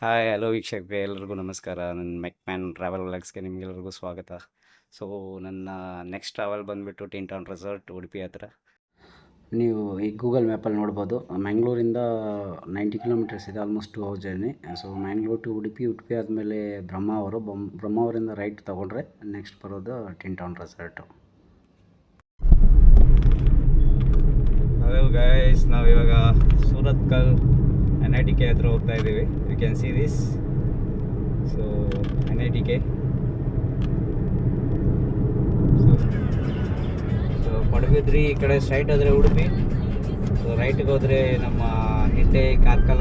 Hi hello ವೀಕ್ಷಕರಿಗೆ ಎಲ್ಲರಿಗೂ ನಮಸ್ಕಾರ. ನನ್ನ ಮೆಕ್‌ಮ್ಯಾನ್ ಟ್ರಾವೆಲ್ ವ್ಲಾಗ್ಸ್‌ಗೆ ನಿಮಗೆಲ್ಲರಿಗೂ ಸ್ವಾಗತ. ಸೊ ನನ್ನ ನೆಕ್ಸ್ಟ್ ಟ್ರಾವೆಲ್ ಬಂದುಬಿಟ್ಟು ಟಿನ್ ಟೌನ್ ರೆಸಾರ್ಟ್ ಉಡುಪಿ ಹತ್ರ. ನೀವು ಈ ಗೂಗಲ್ ಮ್ಯಾಪಲ್ಲಿ ನೋಡ್ಬೋದು, ಮ್ಯಾಂಗ್ಳೂರಿಂದ 90 ಕಿಲೋಮೀಟರ್ಸ್ ಇದೆ, almost 2 hour journey. So Mangalore to Udupi, Udupi ಆದಮೇಲೆ ಬ್ರಹ್ಮಾವರ, ಬ್ರಹ್ಮಾವರದಿಂದ ರೈಟ್ ತೊಗೊಂಡ್ರೆ ನೆಕ್ಸ್ಟ್ ಬರೋದು tin town resort. Hello guys, ನಾವಿವಾಗ ಸೂರತ್ಕಲ್ NITK ಹತ್ರ ಹೋಗ್ತಾ ಇದ್ದೀವಿ. You can see this. So NITK. So Padubidri ಈ ಕಡೆ ಸ್ಟ್ರೈಟ್ ಹೋದರೆ ಉಡುಪಿ, ಸೊ ರೈಟಿಗೆ ಹೋದರೆ ನಮ್ಮ ನಿಟ್ಟೆ, ಕಾರ್ಕಳ,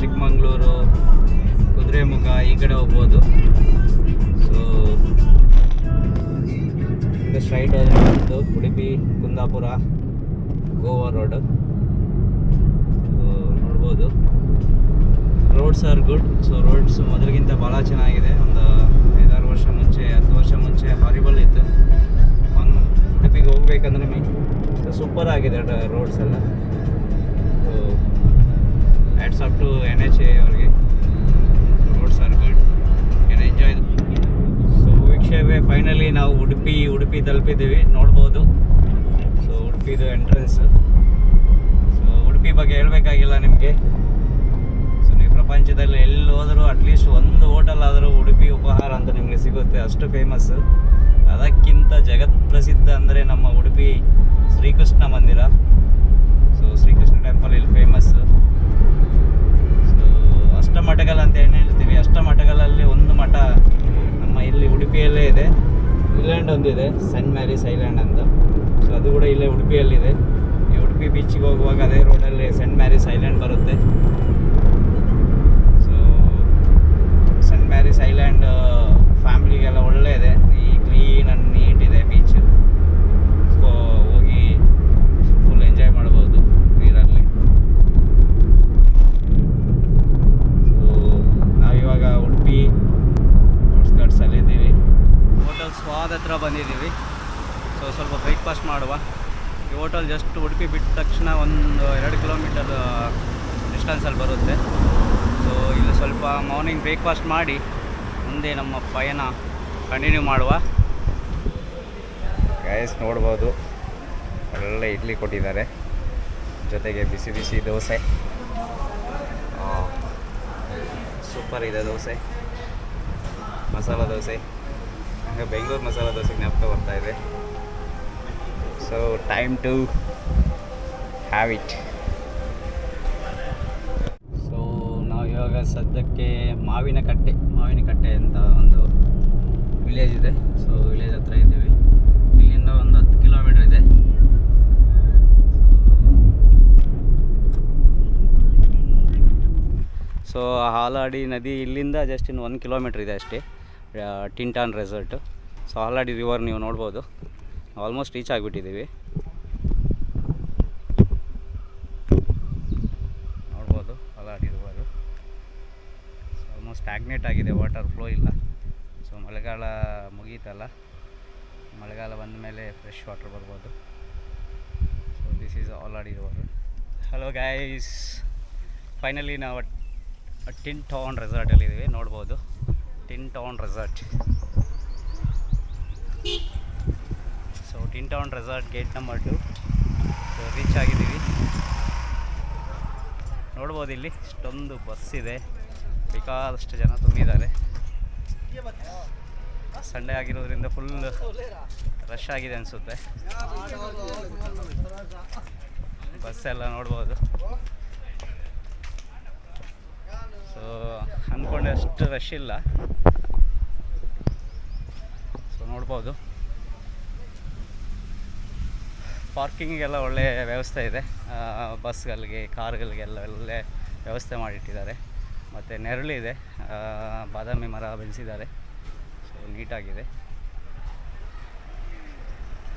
ಚಿಕ್ಕಮಂಗ್ಳೂರು, ಕುದುರೆಮುಖ ಈ ಕಡೆ ಹೋಗ್ಬೋದು. ಸೊ ಈಗ ಸ್ಟ್ರೈಟ್ ಹೋದರೆ ಬಂದು ಉಡುಪಿ, ಕುಂದಾಪುರ, ಗೋವಾ ರೋಡು ನೋಡ್ಬೋದು. Roads are good. So roads ಮೊದಲಿಗಿಂತ ಭಾಳ ಚೆನ್ನಾಗಿದೆ. ಒಂದು 5-6 ವರ್ಷ ಮುಂಚೆ, 10 ವರ್ಷ ಮುಂಚೆ ಹಾರಿಬಲ್ ಇತ್ತು. ಉಡುಪಿಗೆ ಹೋಗ್ಬೇಕಂದ್ರೆ ಸೂಪರ್ ಆಗಿದೆ ರೋಡ್ಸ್ ಎಲ್ಲ. So hats off to NHA ಅವ್ರಿಗೆ. Roads are good, can enjoy. So ವೀಕ್ಷಕರೇ, ಫೈನಲಿ ನಾವು ಉಡುಪಿ ತಲುಪಿದ್ದೀವಿ, ನೋಡ್ಬೋದು. ಸೊ ಉಡುಪಿದು ಎಂಟ್ರೆನ್ಸ್. ಸೊ ಉಡುಪಿ ಬಗ್ಗೆ ಹೇಳಬೇಕಾಗಿಲ್ಲ ನಿಮಗೆ. ಸೊ ನೀವು ಪ್ರಪಂಚದಲ್ಲಿ ಎಲ್ಲಿ ಹೋದರೂ ಅಟ್ಲೀಸ್ಟ್ ಒಂದು ಹೋಟೆಲ್ ಆದರೂ ಉಡುಪಿ ಉಪಹಾರ ಅಂತ ನಿಮಗೆ ಸಿಗುತ್ತೆ, ಅಷ್ಟು ಫೇಮಸ್. ಅದಕ್ಕಿಂತ ಜಗತ್ ಪ್ರಸಿದ್ಧ ಅಂದರೆ ನಮ್ಮ ಉಡುಪಿ ಶ್ರೀಕೃಷ್ಣ ಮಂದಿರ. ಸೊ ಶ್ರೀಕೃಷ್ಣ ಟೆಂಪಲ್ ಇಲ್ಲಿ ಫೇಮಸ್. ಸೊ ಅಷ್ಟಮಠಗಳು ಅಂತ ಏನು ಹೇಳ್ತೀವಿ, ಅಷ್ಟಮಠಗಳಲ್ಲಿ ಒಂದು ಮಠ ನಮ್ಮ ಇಲ್ಲಿ ಉಡುಪಿಯಲ್ಲೇ ಇದೆ. ಐಲ್ಯಾಂಡ್ ಒಂದಿದೆ, ಸೆಂಟ್ ಮ್ಯಾರೀಸ್ ಐಲ್ಯಾಂಡ್ ಅಂತ. ಸೊ ಅದು ಕೂಡ ಇಲ್ಲೇ ಉಡುಪಿಯಲ್ಲಿದೆ. ನೀವು ಉಡುಪಿ ಬೀಚಿಗೆ ಹೋಗುವಾಗ ಅದೇ ರೋಡಲ್ಲಿ ಸೆಂಟ್ ಮ್ಯಾರೀಸ್ ಐಲ್ಯಾಂಡ್ ಬರುತ್ತೆ. ಸೊ ಸೆಂಟ್ ಮ್ಯಾರೀಸ್ ಐಲ್ಯಾಂಡ್ ಫ್ಯಾಮ್ಲಿಗೆಲ್ಲ ಒಳ್ಳೆ ಇದೆ, ಈ ಕ್ಲೀನ್ ಆ್ಯಂಡ್ ನೀಟ್ ಇದೆ ಬೀಚ್. ಸೊ ಹೋಗಿ ಫುಲ್ ಎಂಜಾಯ್ ಮಾಡ್ಬೋದು ನೀರಲ್ಲಿ. ಸೊ ನಾವಿವಾಗ ಉಡುಪಿ ಔಟ್ಸ್ಕರ್ಟ್ಸಲ್ಲಿದ್ದೀವಿ. ಹೋಟೆಲ್ ಸ್ವಾದ್ ಹತ್ರ ಬಂದಿದ್ದೀವಿ. ಸೊ ಸ್ವಲ್ಪ ಬ್ರೇಕ್ಫಾಸ್ಟ್ ಮಾಡುವ. ಈ ಹೋಟೆಲ್ ಜಸ್ಟ್ ಉಡುಪಿ ಬಿಟ್ಟ ತಕ್ಷಣ ಒಂದು 2 ಕಿಲೋಮೀಟರ್ ಡಿಸ್ಟೆನ್ಸಲ್ಲಿ ಬರುತ್ತೆ. ಸೊ ಇಲ್ಲಿ ಸ್ವಲ್ಪ ಮಾರ್ನಿಂಗ್ ಬ್ರೇಕ್ಫಾಸ್ಟ್ ಮಾಡಿ ಮುಂದೆ ನಮ್ಮ ಪಯಣ ಕಂಟಿನ್ಯೂ ಮಾಡುವ. ಗೈಸ್ ನೋಡ್ಬೋದು, ಒಳ್ಳೆ ಇಡ್ಲಿ ಕೊಟ್ಟಿದ್ದಾರೆ, ಜೊತೆಗೆ ಬಿಸಿ ಬಿಸಿ ದೋಸೆ. ಸೂಪರ್ ಇದೆ ದೋಸೆ, ಮಸಾಲ ದೋಸೆ. ಬೆಂಗಳೂರು ಮಸಾಲ ದೋಸೆ ಜ್ಞಾಪಕ ಬರ್ತಾ ಇದೆ. So time to have it. So ನಾವು ಇವಾಗ ಸದ್ಯಕ್ಕೆ ಮಾವಿನಕಟ್ಟೆ ಅಂತ ಒಂದು ವಿಲೇಜ್ ಇದೆ. ಸೊ ವಿಲೇಜ್ ಹತ್ರ ಇದ್ದೀವಿ. ಇಲ್ಲಿಂದ ಒಂದು 10 ಕಿಲೋಮೀಟರ್ ಇದೆ. ಸೊ ಹಾಲಾಡಿ ನದಿ ಇಲ್ಲಿಂದ ಜಸ್ಟ್ ಇನ್ನು 1 ಕಿಲೋಮೀಟ್ರ್ ಇದೆ ಅಷ್ಟೇ, tin town resort. So Haladi river ನೀವು ನೋಡ್ಬೋದು. ಆಲ್ಮೋಸ್ಟ್ ರೀಚ್ ಆಗಿಬಿಟ್ಟಿದ್ದೀವಿ, ನೋಡ್ಬೋದು Haladi river. So almost stagnate ಆಗಿದೆ, ವಾಟರ್ ಫ್ಲೋ ಇಲ್ಲ. ಸೊ ಮಳೆಗಾಲ ಮುಗೀತಲ್ಲ, ಮಳೆಗಾಲ ಬಂದ ಮೇಲೆ ಫ್ರೆಶ್ ವಾಟರ್ ಬರ್ಬೋದು. So this is Haladi river. Hello guys, finally ನಾವು ಟಿನ್ ಟೌನ್ ರೆಸಾರ್ಟಲ್ಲಿದ್ದೀವಿ, ನೋಡ್ಬೋದು tin town resort. So tin town resort gate number 2. So reach ಆಗಿದ್ದೀವಿ. ನೋಡ್ಬೋದು ಇಲ್ಲಿ ಇಷ್ಟೊಂದು ಬಸ್ ಇದೆ, ಬೇಕಾದಷ್ಟು ಜನ ತುಂಬಿದ್ದಾರೆ. ಸಂಡೇ ಆಗಿರೋದ್ರಿಂದ ಫುಲ್ ರಶ್ ಆಗಿದೆ ಅನಿಸುತ್ತೆ. ಬಸ್ಸೆಲ್ಲ ನೋಡ್ಬೋದು. ಸೊ ಅಂದ್ಕೊಂಡೆ ಅಷ್ಟು ರಶ್ ಇಲ್ಲ. ಸೊ ನೋಡ್ಬೋದು ಪಾರ್ಕಿಂಗಿಗೆಲ್ಲ ಒಳ್ಳೆ ವ್ಯವಸ್ಥೆ ಇದೆ. ಬಸ್ಗಳಿಗೆ, ಕಾರ್ಗಳಿಗೆಲ್ಲ ಒಳ್ಳೆ ವ್ಯವಸ್ಥೆ ಮಾಡಿಟ್ಟಿದ್ದಾರೆ. ಮತ್ತು ನೆರಳಿದೆ, ಬಾದಾಮಿ ಮರ ಬೆಳೆಸಿದ್ದಾರೆ. ಸೊ ನೀಟಾಗಿದೆ,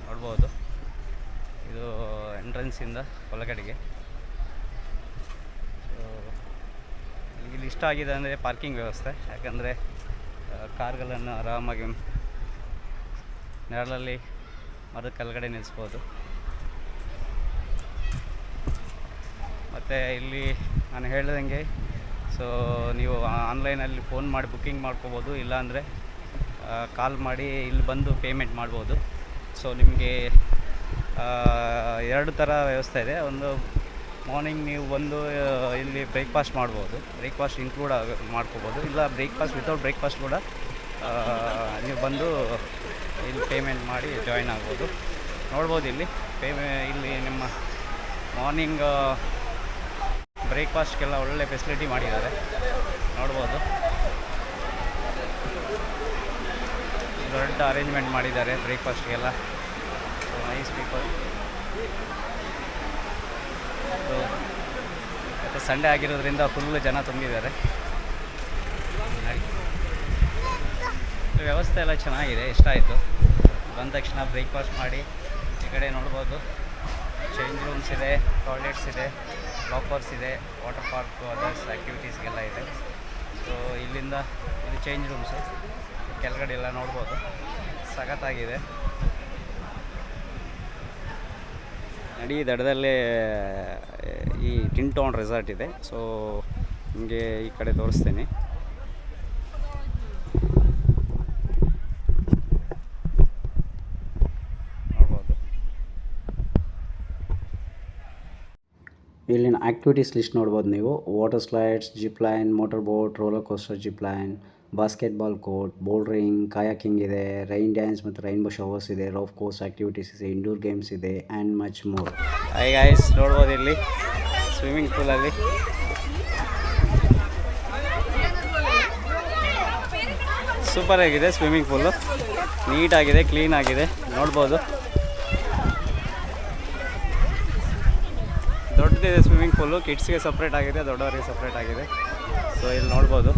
ನೋಡ್ಬೋದು. ಇದು ಎಂಟ್ರೆನ್ಸಿಂದ ಒಳಗಡೆಗೆ. ಸೊ ಇಲ್ಲಿ ಇಷ್ಟ ಆಗಿದೆ ಅಂದರೆ ಪಾರ್ಕಿಂಗ್ ವ್ಯವಸ್ಥೆ. ಯಾಕಂದರೆ ಕಾರ್ಗಳನ್ನು ಆರಾಮಾಗಿ ನೆರಳಲ್ಲಿ ಮರದ ಕೆಳಗಡೆ ನಿಲ್ಲಿಸ್ಬೋದು. ಮತ್ತು ಇಲ್ಲಿ ನಾನು ಹೇಳ್ದಂಗೆ ಸೊ ನೀವು ಆನ್ಲೈನಲ್ಲಿ ಫೋನ್ ಮಾಡಿ ಬುಕ್ಕಿಂಗ್ ಮಾಡ್ಕೋಬೋದು, ಇಲ್ಲಾಂದರೆ ಕಾಲ್ ಮಾಡಿ ಇಲ್ಲಿ ಬಂದು ಪೇಮೆಂಟ್ ಮಾಡ್ಬೋದು. ಸೊ ನಿಮಗೆ 2 ಥರ ವ್ಯವಸ್ಥೆ ಇದೆ. ಒಂದು ಮಾರ್ನಿಂಗ್ ನೀವು ಬಂದು ಇಲ್ಲಿ ಬ್ರೇಕ್ಫಾಸ್ಟ್ ಮಾಡ್ಬೋದು, ಬ್ರೇಕ್ಫಾಸ್ಟ್ ಇನ್ಕ್ಲೂಡ್ ಮಾಡ್ಕೋಬೋದು. ಇಲ್ಲ ವಿತೌಟ್ ಬ್ರೇಕ್ಫಾಸ್ಟ್ ಕೂಡ ನೀವು ಬಂದು ಇಲ್ಲಿ ಪೇಮೆಂಟ್ ಮಾಡಿ ಜಾಯ್ನ್ ಆಗ್ಬೋದು. ನೋಡ್ಬೋದು ಇಲ್ಲಿ ಇಲ್ಲಿ ನಿಮ್ಮ ಮಾರ್ನಿಂಗ್ ಬ್ರೇಕ್ಫಾಸ್ಟ್ಗೆಲ್ಲ ಒಳ್ಳೆ ಫೆಸಿಲಿಟಿ ಮಾಡಿದ್ದಾರೆ, ನೋಡ್ಬೋದು. ದೊಡ್ಡ ಅರೇಂಜ್ಮೆಂಟ್ ಮಾಡಿದ್ದಾರೆ ಬ್ರೇಕ್ಫಾಸ್ಟ್ಗೆಲ್ಲ. Nice people. ಮತ್ತು ಸಂಡೇ ಆಗಿರೋದ್ರಿಂದ ಫುಲ್ಲು ಜನ ತುಂಬಿದ್ದಾರೆ. ವ್ಯವಸ್ಥೆ ಎಲ್ಲ ಚೆನ್ನಾಗಿದೆ, ಇಷ್ಟ ಆಯಿತು. ಬಂದ ತಕ್ಷಣ ಬ್ರೇಕ್ಫಾಸ್ಟ್ ಮಾಡಿ ಈ ಕಡೆ ನೋಡ್ಬೋದು, ಚೇಂಜ್ ರೂಮ್ಸ್ ಇದೆ, ಟಾಯ್ಲೆಟ್ಸ್ ಇದೆ, ಲಾಕರ್ಸ್ ಇದೆ, ವಾಟರ್ ಪಾರ್ಕು, ಅದರ್ಸ್ ಆ್ಯಕ್ಟಿವಿಟೀಸ್ಗೆಲ್ಲ ಇದೆ. ಸೊ ಇಲ್ಲಿಂದ ಇದು ಚೇಂಜ್ ರೂಮ್ಸು, ಕೆಳಗಡೆ ಎಲ್ಲ ನೋಡ್ಬೋದು, ಸಖತ್ತಾಗಿದೆ. ನಡಿ ದಡದಲ್ಲೇ ಈ ಟಿಂಟೋನ್ ರೆಸಾರ್ಟ್ ಇದೆ. ಸೊ ನಿಮಗೆ ಈ ಕಡೆ ತೋರಿಸ್ತೀನಿ. ನೋಡ್ಬೋದು ಇಲ್ಲಿನ ಆ್ಯಕ್ಟಿವಿಟೀಸ್ ಲಿಸ್ಟ್ ನೋಡ್ಬೋದು ನೀವು. Water slides, zip line, motor boat, roller coaster, zip line, basketball court, bouldering, kayaking ಇದೆ, ರೈನ್ ಡ್ಯಾನ್ಸ್ ಮತ್ತು ರೈನ್ಬೋ ಶವರ್ಸ್ ಇದೆ, ರೋಫ್ ಕೋರ್ಸ್ ಆ್ಯಕ್ಟಿವಿಟೀಸ್ ಇದೆ, ಇಂಡೋರ್ ಗೇಮ್ಸ್ ಇದೆ and much more. Hi guys, ನೋಡ್ಬೋದು ಇಲ್ಲಿ ಸ್ವಿಮ್ಮಿಂಗ್ ಪೂಲಲ್ಲಿ ಸೂಪರ್ ಆಗಿದೆ. ಸ್ವಿಮ್ಮಿಂಗ್ ಪೂಲು ನೀಟಾಗಿದೆ, ಕ್ಲೀನ್ ಆಗಿದೆ, ನೋಡ್ಬೋದು. ದೊಡ್ಡದಿದೆ ಸ್ವಿಮ್ಮಿಂಗ್ ಪೂಲು, ಕಿಡ್ಸ್ಗೆ ಸಪ್ರೇಟ್ ಆಗಿದೆ, ದೊಡ್ಡವರಿಗೆ ಸಪ್ರೇಟ್ ಆಗಿದೆ. ಸೊ ಇಲ್ಲಿ ನೋಡ್ಬೋದು,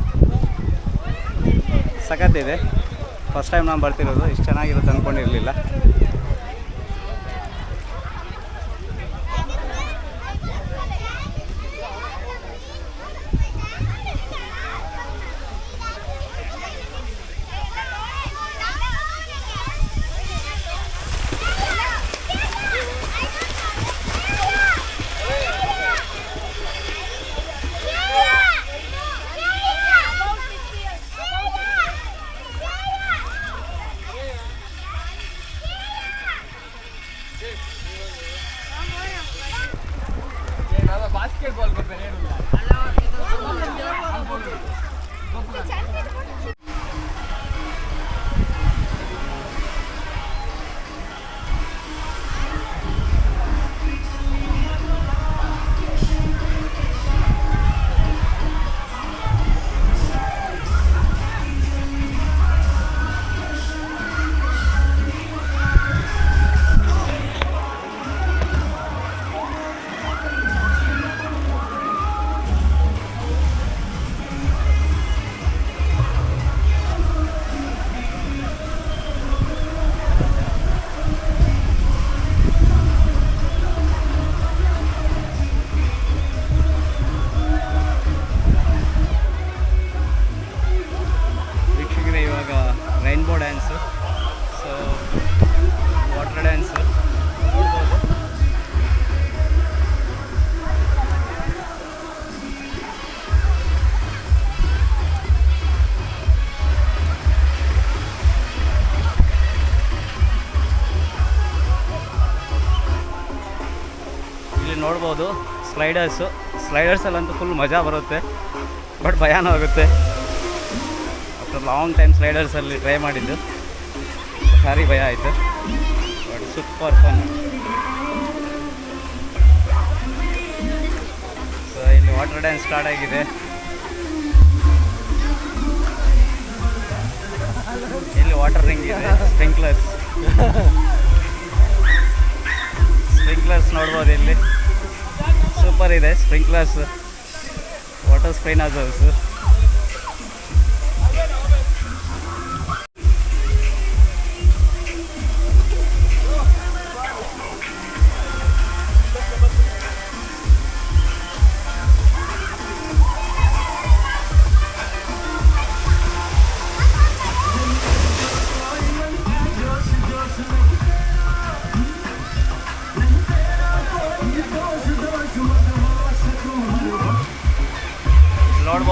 ಸಖತ್ತಿದೆ. ಫಸ್ಟ್ ಟೈಮ್ ನಾನು ಬರ್ತಿರೋದು, ಇಷ್ಟು ಚೆನ್ನಾಗಿರುತ್ತೆ ಅಂದ್ಕೊಂಡಿರಲಿಲ್ಲ. Rainbow dance, so water dance ನೋಡ್ಬೋದು. ಇಲ್ಲಿ ನೋಡ್ಬೋದು ಸ್ಲೈಡರ್ಸಲ್ಲಂತೂ ಫುಲ್ ಮಜಾ ಬರುತ್ತೆ, ಬಟ್ ಭಯಾನೂ ಆಗುತ್ತೆ. ಆಫ್ಟರ್ ಲಾಂಗ್ ಟೈಮ್ ಸ್ಲೈಡರ್ಸಲ್ಲಿ ಟ್ರೈ ಮಾಡಿದ್ದು, ಭಾರಿ ಭಯ ಆಯಿತು, ಬಟ್ ಸೂಪರ್ ಫನ್. ಸೊ ಇಲ್ಲಿ ವಾಟರ್ ಡ್ಯಾನ್ಸ್ ಸ್ಟಾರ್ಟ್ ಆಗಿದೆ. ಇಲ್ಲಿ ವಾಟರ್ ರಿಂಗ್ ಇದೆ, ಸ್ಪ್ರಿಂಕ್ಲರ್ಸ್ ನೋಡ್ಬೋದು. ಇಲ್ಲಿ ಸೂಪರ್ ಇದೆ ಸ್ಪ್ರಿಂಕ್ಲರ್ಸ್, ವಾಟರ್ ಸ್ಪ್ರೇ ನಾಜಲ್ಸ್.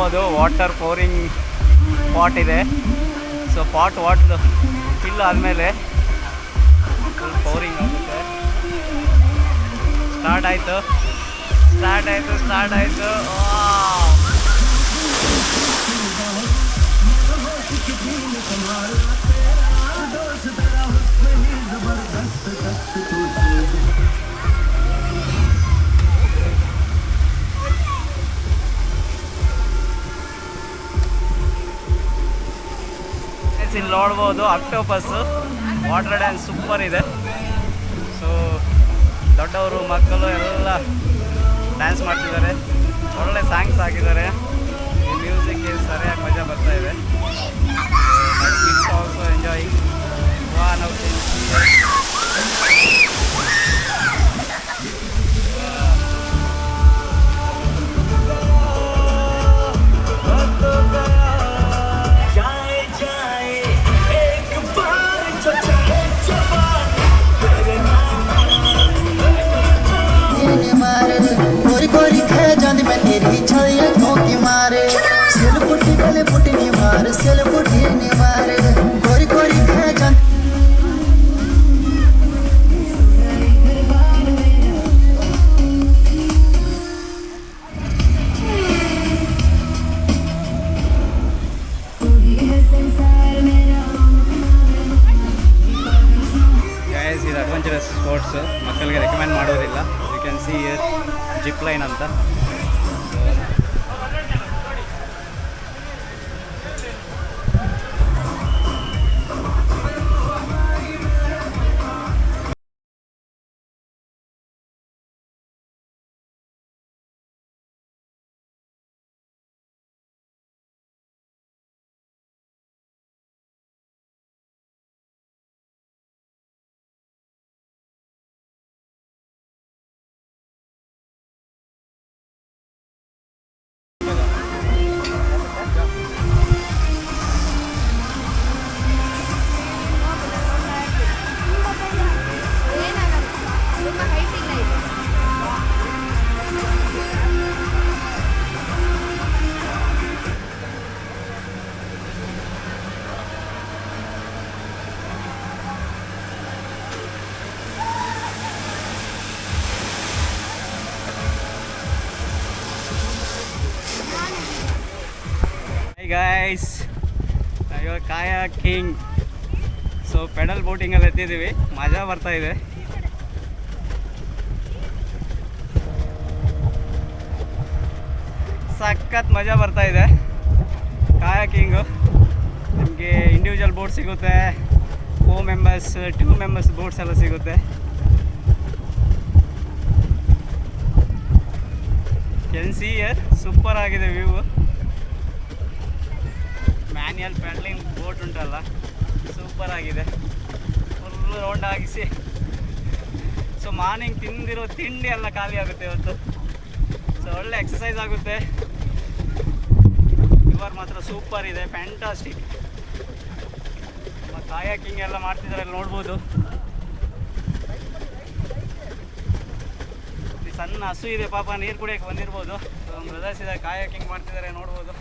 ನೋಡ್ಬೋದು ವಾಟರ್ ಪೋರಿಂಗ್ ಪಾಟ್ ಇದೆ. ಸೊ ಪಾಟ್ ವಾಟರ್ ಫಿಲ್ ಆದಮೇಲೆ ಫುಲ್ ಪೋರಿಂಗ್ ಆಗುತ್ತೆ. ಸ್ಟಾರ್ಟ್ ಆಯಿತು. ಇಲ್ಲಿ ನೋಡ್ಬೋದು ಆಕ್ಟೋಪಸ್ ವಾಟರ್ ಡ್ಯಾನ್ಸ್ ಸೂಪರ್ ಇದೆ. ಸೊ ದೊಡ್ಡವರು ಮಕ್ಕಳು ಎಲ್ಲ ಡ್ಯಾನ್ಸ್ ಮಾಡ್ತಿದ್ದಾರೆ. ಒಳ್ಳೆ ಸಾಂಗ್ಸ್ ಹಾಕಿದ್ದಾರೆ. ಈ ಮ್ಯೂಸಿಕ್ಗೆ ಸರಿಯಾಗಿ ಮಜಾ ಬರ್ತಾ ಇದೆ. Kids also enjoying. ಇದು ಅಡ್ವೆಂಚರಸ್ ಸ್ಪೋರ್ಟ್ಸ್ ಮಕ್ಕಳಿಗೆ ರೆಕಮೆಂಡ್ ಮಾಡೋದಿಲ್ಲ. You can see here zip line ಅಂತ. ಗೈಸ್, ಇವಾಗ ಕಾಯಾಕಿಂಗ್. ಸೊ ಪೆಡಲ್ ಬೋಟಿಂಗಲ್ಲಿ ಎತ್ತಿದ್ದೀವಿ, ಮಜಾ ಬರ್ತಾ ಇದೆ. ಸಖತ್ ಮಜಾ ಬರ್ತಾ ಇದೆ ಕಾಯಾಕಿಂಗು. ನಿಮಗೆ ಇಂಡಿವಿಜುವಲ್ ಬೋಟ್ ಸಿಗುತ್ತೆ, 4 ಮೆಂಬರ್ಸ್ 2 ಮೆಂಬರ್ಸ್ ಬೋಟ್ಸ್ ಎಲ್ಲ ಸಿಗುತ್ತೆ. ಕ್ಯಾನ್ ಸಿ ಹಿಯರ್ ಸೂಪರ್ ಆಗಿದೆ ವ್ಯೂ. ಮ್ಯಾನ್ಯಲ್ ಪ್ಯಾಡ್ಲಿಂಗ್ ಬೋಟ್ ಉಂಟಲ್ಲ, ಸೂಪರ್ ಆಗಿದೆ. ಫುಲ್ ರೌಂಡ್ ಆಗಿಸಿ. ಸೊ ಮಾರ್ನಿಂಗ್ ತಿಂದಿರೋ ತಿಂಡಿ ಎಲ್ಲ ಖಾಲಿ ಆಗುತ್ತೆ ಇವತ್ತು. ಸೊ ಒಳ್ಳೆ ಎಕ್ಸಸೈಸ್ ಆಗುತ್ತೆ. ರಿವರ್ ಮಾತ್ರ ಸೂಪರ್ ಇದೆ, ಫ್ಯಾಂಟಾಸ್ಟಿಕ್. ಮತ್ತು ಕಾಯಾಕಿಂಗ್ ಎಲ್ಲ ಮಾಡ್ತಿದ್ದಾರೆ, ನೋಡ್ಬೋದು. ಸಣ್ಣ ಹಸು ಇದೆ ಪಾಪ, ನೀರು ಕುಡಿಯೋಕ್ಕೆ ಬಂದಿರ್ಬೋದು. ಬ್ರದರ್ಸ್ ಇದೆ, ಕಾಯಾಕಿಂಗ್ ಮಾಡ್ತಿದ್ದಾರೆ, ನೋಡ್ಬೋದು.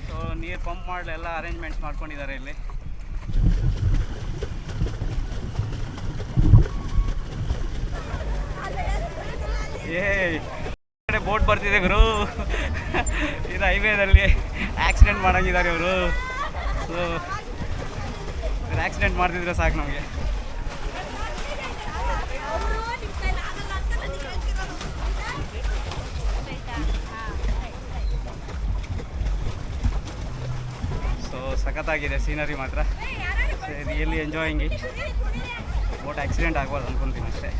ಸೊ ನೀರು ಪಂಪ್ ಮಾಡಲಿ ಎಲ್ಲ ಅರೇಂಜ್ಮೆಂಟ್ಸ್ ಮಾಡ್ಕೊಂಡಿದ್ದಾರೆ ಇಲ್ಲಿ. ಕಡೆ ಬೋಟ್ ಬರ್ತಿದೆ ಗುರು. ಇದು ಹೈವೇದಲ್ಲಿ ಆಕ್ಸಿಡೆಂಟ್ ಮಾಡಂಗಿದ್ದಾರೆ ಇವರು. ಸೊ ಆಕ್ಸಿಡೆಂಟ್ ಮಾಡ್ತಿದ್ರೆ ಸಾಕು ನಮಗೆ. ಸೊ ಸಖತ್ತಾಗಿದೆ ಸೀನರಿ ಮಾತ್ರ. Really enjoying it. Boat accident ಆಗ್ಬಾರ್ದು ಅಂದ್ಕೊತೀನಿ ಅಷ್ಟೇ.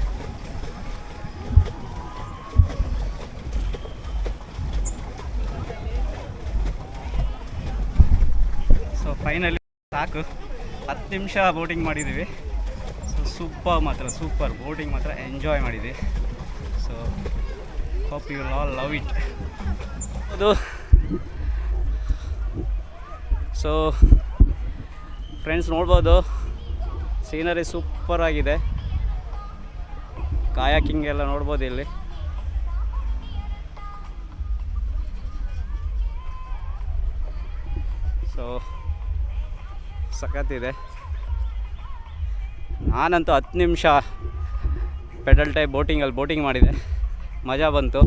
ಸೊ ಫೈನಲಿ ಸಾಕು, 10 ನಿಮಿಷ ಬೋಟಿಂಗ್ ಮಾಡಿದ್ದೀವಿ. ಸೊ ಸೂಪರ್ ಮಾತ್ರ, ಸೂಪರ್ ಬೋಟಿಂಗ್ ಮಾತ್ರ ಎಂಜಾಯ್ ಮಾಡಿದ್ವಿ. So hope you all love it. ಅದು ಸೊ ಫ್ರೆಂಡ್ಸ್ ನೋಡ್ಬೋದು, ಸೀನರಿ ಸೂಪರ್ ಆಗಿದೆ. ಕಾಯಾಕಿಂಗ್ ಎಲ್ಲ ನೋಡ್ಬೋದು ಇಲ್ಲಿ. ಸೊ ಸಖತ್ತಿದೆ. ನಾನಂತೂ 10 ನಿಮಿಷ ಪೆಡಲ್ ಟೈಪ್ ಬೋಟಿಂಗ್ ಮಾಡಿದೆ, ಮಜಾ ಬಂತು.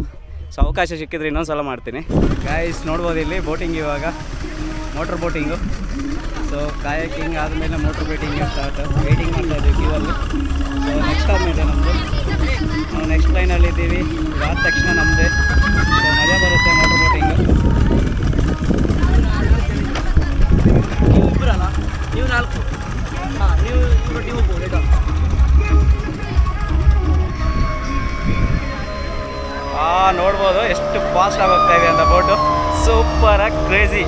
ಸೊ ಅವಕಾಶ ಸಿಕ್ಕಿದ್ರೆ ಇನ್ನೊಂದು ಸಲ ಮಾಡ್ತೀನಿ. ಗೈಸ್ ನೋಡ್ಬೋದು ಇಲ್ಲಿ ಬೋಟಿಂಗ್, ಇವಾಗ ಮೋಟ್ರ್ ಬೋಟಿಂಗು. ಸೊ ಕಾಯಾಕಿಂಗ್ ಆದಮೇಲೆ ಮೋಟ್ರ್ ಬೋಟಿಂಗ್ ಸ್ಟಾರ್ಟ್. ವೇಟಿಂಗ್ ಮಾಡ್ತಾ ಇದ್ದೀವಿ ಕ್ಯೂವಲ್ಲಿ. ಸೊ ನೆಕ್ಸ್ಟ್ ಟೈಮ್ ಇದೆ ನಮ್ಮದು. ನಾವು ನೆಕ್ಸ್ಟ್ ಲೈನಲ್ಲಿದ್ದೀವಿ. ಆದ ತಕ್ಷಣ ನಮ್ಮದೇ. ಸೊ ಮಜಾ ಬರುತ್ತೆ ಮೋಟ್ರ್ ಬೋಟಿಂಗು. ನೀವು 4 ನೋಡ್ಬೋದು ಎಷ್ಟು ಫಾಸ್ಟಾಗಿ ಹೋಗ್ತಾ ಇದೆ ಅಂತ ಬೋಟು. ಸೂಪರಾಗಿ ಕ್ರೇಜಿ.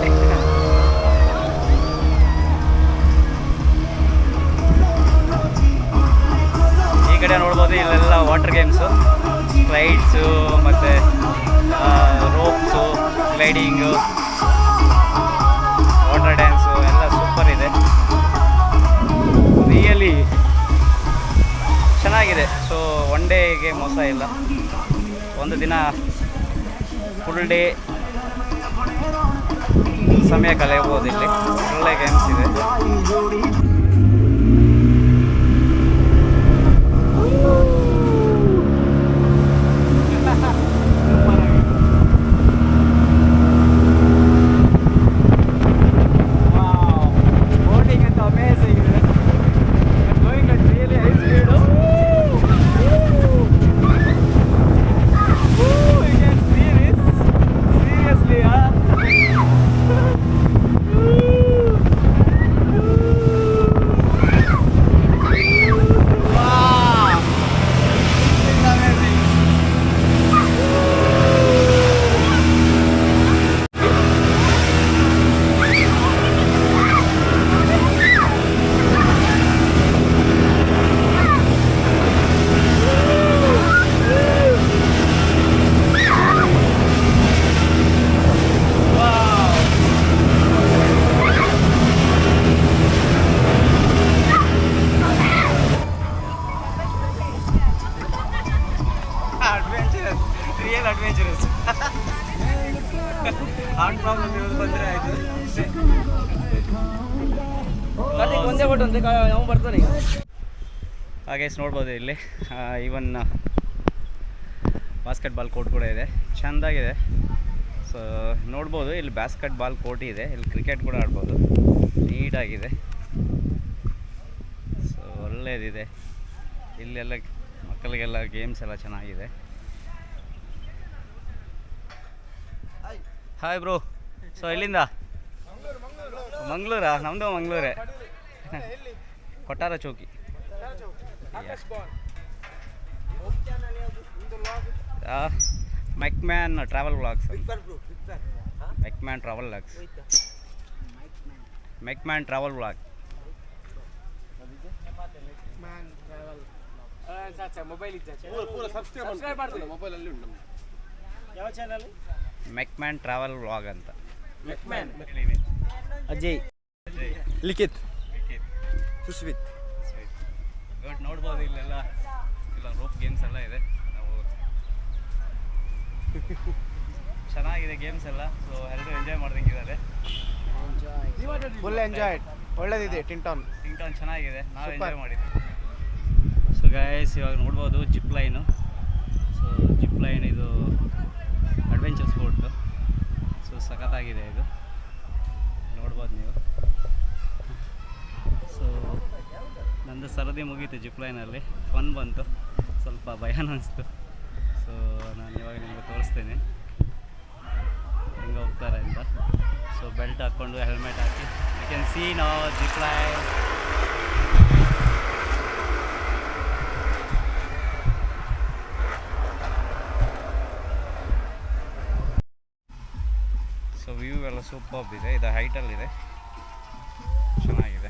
ಈ ಕಡೆ ನೋಡ್ಬೋದು ಇಲ್ಲೆಲ್ಲ ವಾಟರ್ ಗೇಮ್ಸು, ಸ್ಲೈಡ್ಸು ಮತ್ತು ರೋಪ್ಸು, ಗ್ಲೈಡಿಂಗು, ವಾಟರ್ ಡ್ಯಾನ್ಸು ಎಲ್ಲ ಸೂಪರ್ ಇದೆ. ರಿಯಲಿ ಚೆನ್ನಾಗಿದೆ. ಸೊ ಒನ್ ಡೇಗೆ ಮೋಸ ಇಲ್ಲ. ಒಂದು ದಿನ ಫುಲ್ ಡೇ ಸಮಯ ಕಳೆಯಬಹುದು ಇಲ್ಲಿ. ಒಳ್ಳೆ ಗೇಮ್ಸ್ ಇದೆ. ಅಡ್ವೆಂಚರಸ್. ಹಾರ್ಟ್ ಪ್ರಾಬ್ಲಮ್ ಇರೋದು ಬಂದರೆ ಆಯಿತು. ಒಂದೇ ಕೊಟ್ಟು ಅಂತ ನಾವು ಬರ್ತಾನೆ. ಹಾಗೆ ನೋಡ್ಬೋದು ಇಲ್ಲಿ ಈವನ್ ಬಾಸ್ಕೆಟ್ಬಾಲ್ ಕೋರ್ಟ್ ಕೂಡ ಇದೆ, ಚೆಂದಾಗಿದೆ. ಸೊ ನೋಡ್ಬೋದು ಇಲ್ಲಿ ಬಾಸ್ಕೆಟ್ಬಾಲ್ ಕೋರ್ಟ್ ಇದೆ, ಇಲ್ಲಿ ಕ್ರಿಕೆಟ್ ಕೂಡ ಆಡ್ಬೋದು, ನೀಟಾಗಿದೆ. ಸೊ ಒಳ್ಳೆಯದಿದೆ. ಇಲ್ಲೆಲ್ಲ ಮಕ್ಕಳಿಗೆಲ್ಲ ಗೇಮ್ಸ್ ಎಲ್ಲ ಚೆನ್ನಾಗಿದೆ. Hi bro. ಸೊ ಎಲ್ಲಿಂದ? ಮಂಗಳೂರಾ? ನಮ್ಮದು ಮಂಗಳೂರೇ, Kottara Chowki. McMan travel vlogs. McMan travel vlogs. McMan travel vlog. ಯಾವ ಚಾನಲ್? ಮೆಕ್ಮ್ಯಾನ್ ಟ್ರಾವೆಲ್ ವ್ಲಾಗ್ ಅಂತ. McMan Ajay, Likhith, ಸುಸ್ಮಿತ್. ಬಟ್ ನೋಡ್ಬೋದು ಇಲ್ಲೆಲ್ಲ ರೋಪ್ ಗೇಮ್ಸ್ ಎಲ್ಲ ಇದೆ. ನಾವು ಚೆನ್ನಾಗಿದೆ ಗೇಮ್ಸ್ ಎಲ್ಲ. ಸೊ ಎಲ್ಲರೂ ಎಂಜಾಯ್ ಮಾಡ್ದಂಗಿದ್ದಾರೆ. ಫುಲ್ ಎಂಜಾಯ್, ಒಳ್ಳೇದಿದೆ. ಟಿಂಟಾನ್ ಚೆನ್ನಾಗಿದೆ, ನಾವು ಎಂಜಾಯ್ ಮಾಡಿದ್ವಿ. ಸೊ ಗೈಸ್ ಇವಾಗ ನೋಡ್ಬೋದು zip line. So zip line ಇದು ಅಡ್ವೆಂಚರ್ ಸ್ಪೋರ್ಟು. ಸೊ ಸಖತ್ತಾಗಿದೆ ಇದು, ನೋಡ್ಬೋದು ನೀವು. ಸೊ ನಂದು ಸರದಿ ಮುಗೀತು ಜಿಪ್ ಲೈನಲ್ಲಿ, ಫನ್ ಬಂತು, ಸ್ವಲ್ಪ ಭಯ ಅನಿಸ್ತು. ಸೊ ನಾನು ಇವಾಗ ನಿಮಗೆ ತೋರಿಸ್ತೇನೆ ಹೆಂಗೆ ಹೋಗ್ತಾರೆ ಅಂತ. ಸೊ ಬೆಲ್ಟ್ ಹಾಕ್ಕೊಂಡು ಹೆಲ್ಮೆಟ್ ಹಾಕಿ you can see now zip line. So view ಎಲ್ಲ ಸೂಪರ್ ಇದೆ. ಇದು ಹೈಟಲ್ಲಿದೆ, ಚೆನ್ನಾಗಿದೆ.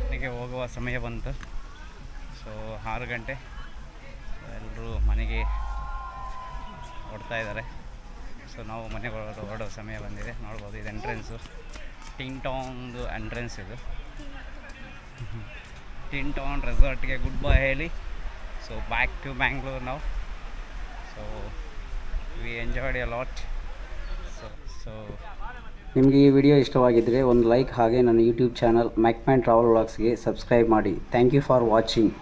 ಮನೆಗೆ ಹೋಗುವ ಸಮಯ ಬಂತು. ಸೊ 6 ಗಂಟೆ, ಎಲ್ಲರೂ ಮನೆಗೆ ಹೊಡ್ತಾ ಇದ್ದಾರೆ. ಸೊ ನಾವು ಮನೆಗೆ ಹೊರಡೋ ಸಮಯ ಬಂದಿದೆ. ನೋಡ್ಬೋದು ಇದು ಎಂಟ್ರೆನ್ಸು, ಟಿಂಟಾನ್ದು ಎಂಟ್ರೆನ್ಸ್ ಇದು. ಟಿನ್ ಟೌನ್ ರೆಸಾರ್ಟ್ಗೆ ಗುಡ್ ಬೈ ಹೇಳಿ ಸೊ ಬ್ಯಾಕ್ ಟು ಬ್ಯಾಂಗ್ಳೂರ್ ನಾವು so we enjoyed A lot so ನಿಮಗೆ ಈ ವಿಡಿಯೋ ಇಷ್ಟವಾಗಿದ್ದರೆ ಒಂದು ಲೈಕ್ ಹಾಗೆ ನನ್ನ ಯೂಟ್ಯೂಬ್ ಚಾನಲ್ ಮ್ಯಾಕ್ಮ್ಯಾನ್ ಟ್ರಾವೆಲ್ ವ್ಲಾಗ್ಸ್ಗೆ ಸಬ್ಸ್ಕ್ರೈಬ್ ಮಾಡಿ ಥ್ಯಾಂಕ್ ಯು ಫಾರ್ ವಾಚಿಂಗ್.